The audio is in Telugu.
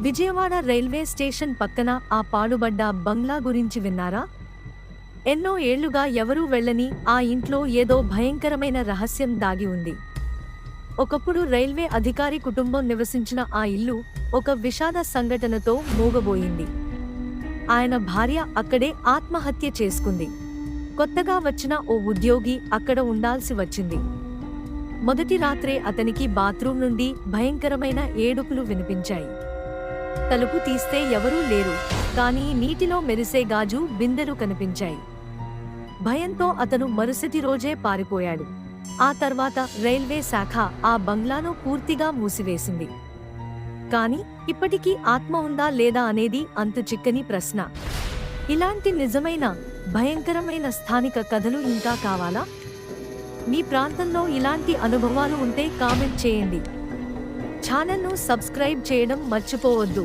విజయవాడ రైల్వే స్టేషన్ పక్కన ఆ పాడుబడ్డ బంగ్లా గురించి విన్నారా? ఎన్నో ఏళ్లుగా ఎవరూ వెళ్ళని ఆ ఇంట్లో ఏదో భయంకరమైన రహస్యం దాగి ఉంది. ఒకప్పుడు రైల్వే అధికారి కుటుంబం నివసించిన ఆ ఇల్లు ఒక విషాద సంఘటనతో మూగబోయింది. ఆయన భార్య అక్కడే ఆత్మహత్య చేసుకుంది. కొత్తగా వచ్చిన ఓ ఉద్యోగి అక్కడ ఉండాల్సి వచ్చింది. మొదటి రాత్రే అతనికి బాత్రూం నుండి భయంకరమైన ఏడుపులు వినిపించాయి. తలుపు తీస్తే ఎవరూ లేరు, కానీ నీటిలో మెరిసే గాజు బిందెలు కనిపించాయి. భయంతో అతను మరుసటి రోజే పారిపోయాడు. ఆ తర్వాత రైల్వే శాఖ ఆ బంగ్లాను పూర్తిగా మూసివేసింది. కానీ ఇప్పటికీ ఆత్మ ఉందా లేదా అనేది అంతు చిక్కని ప్రశ్న. ఇలాంటి నిజమైన భయంకరమైన స్థానిక కథలు ఇంకా కావాలా? మీ ప్రాంతంలో ఇలాంటి అనుభవాలు ఉంటే కామెంట్ చేయండి. ఛానల్ను సబ్స్క్రైబ్ చేయడం మర్చిపోవద్దు.